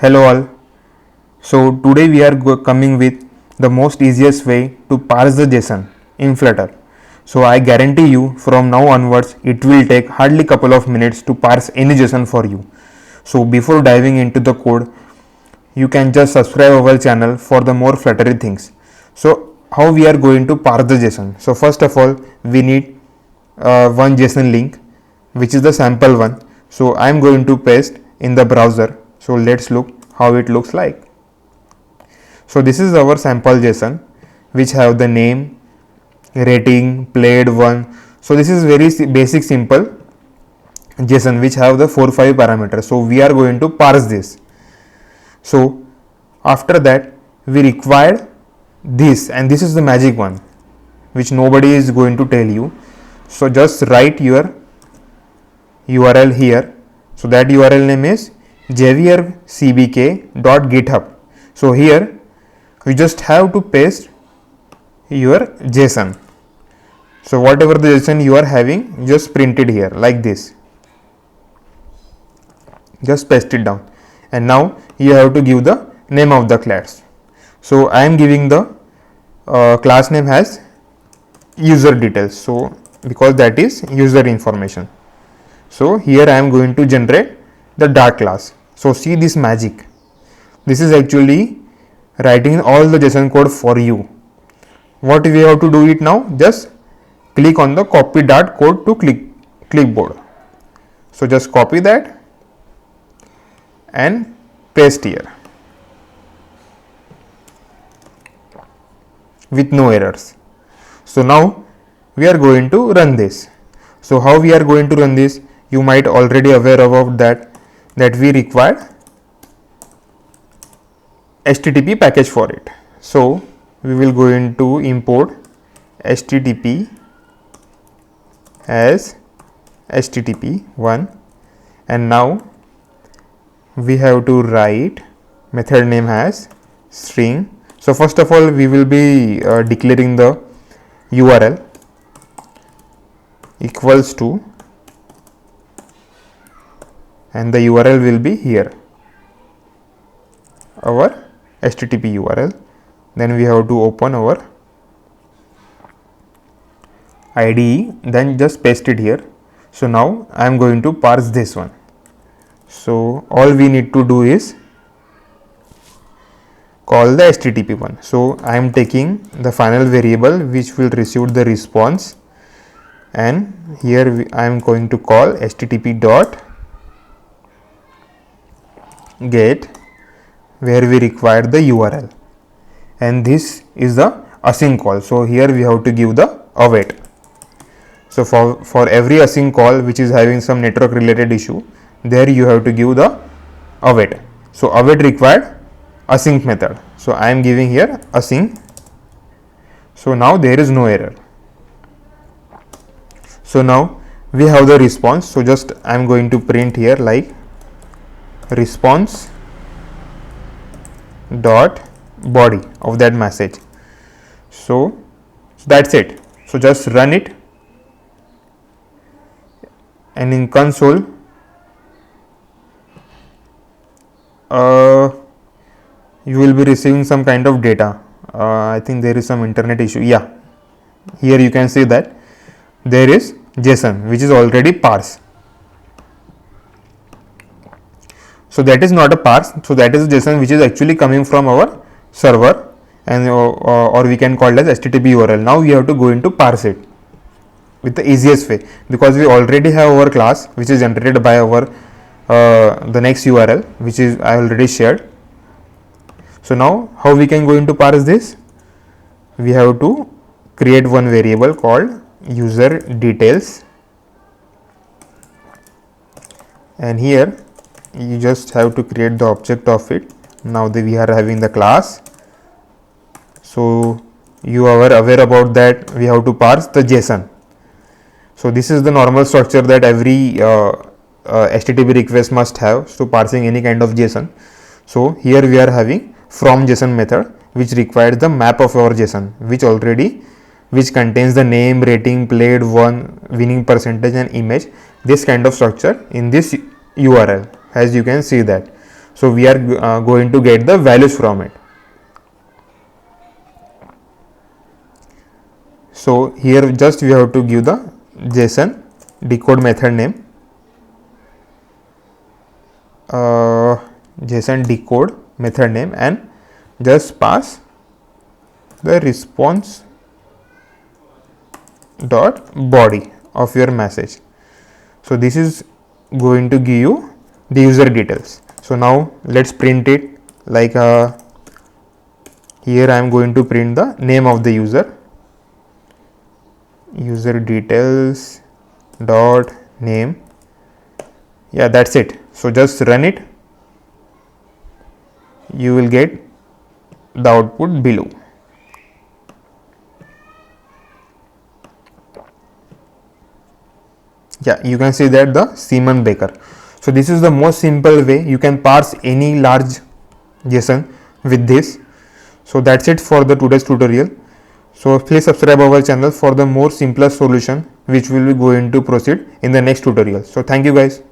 Hello all. So today we are coming with the most easiest way to parse the JSON in Flutter. So I guarantee you from now onwards it will take hardly couple of minutes to parse any JSON for you. So before diving into the code, you can just subscribe our channel for the more Fluttery things. So how we are going to parse the JSON? So first of all we need one JSON link which is the sample one. So I am going to paste in the browser. So let's look how it looks like. So this is our sample JSON which have the name, rating, played one. So this is very basic simple JSON which have the 4-5 parameters. So we are going to parse this. So after that we required this, and this is the magic one which nobody is going to tell you. So just write your URL here. So that URL name is javiercbk.github. So here you just have to paste your JSON. So whatever the JSON you are having, just print it here like this. Just paste it down, and now you have to give the name of the class. So I am giving the class name as user details. So because that is user information. So here I am going to generate the Dart class. So see this magic. This is actually writing all the JSON code for you. What we have to do it now? Just click on the copy Dart code to clipboard. So just copy that and paste here with no errors. So now we are going to run this. So how we are going to run this? You might already aware about that we require HTTP package for it. So we will go into import HTTP as HTTP1, and now we have to write method name as string. So first of all we will be declaring the URL equals to, and the URL will be here, our HTTP URL. Then we have to open our IDE, then just paste it here. So now I am going to parse this one. So all we need to do is call the HTTP one. So I am taking the final variable which will receive the response, and here I am going to call HTTP dot get where we require the URL, and this is the async call. So here we have to give the await. So for every async call which is having some network related issue, there you have to give the await. So await required async method. So I am giving here async. So now there is no error. So now we have the response. So just I am going to print here like response dot body of that message. So that's it. So just run it, and in console you will be receiving some kind of data. I think there is some internet issue. Yeah, here you can see that there is JSON which is already parsed. So that is not a parse. So that is JSON which is actually coming from our server, and or we can call it as HTTP URL. Now we have to go into parse it with the easiest way, because we already have our class which is generated by our the next URL which is I already shared. So now how we can go into parse this? We have to create one variable called user details, and here you just have to create the object of it. Now we are having the class. So you are aware about that we have to parse the JSON. So this is the normal structure that every HTTP request must have. So parsing any kind of JSON. So here we are having from JSON method which requires the map of our JSON which contains the name, rating, played one, winning percentage and image, this kind of structure in this URL, as you can see that. So we are going to get the values from it. So here just we have to give the JSON decode method name, JSON decode method name, and just pass the response dot body of your message. So this is going to give you the user details. So now let's print it, like here I am going to print the name of the user details dot name. Yeah, that's it. So just run it, you will get the output below. Yeah, you can see that the Simon Baker. So this is the most simple way you can parse any large JSON with this. So that's it for the today's tutorial. So please subscribe our channel for the more simpler solution which we will be going to proceed in the next tutorial. So thank you guys.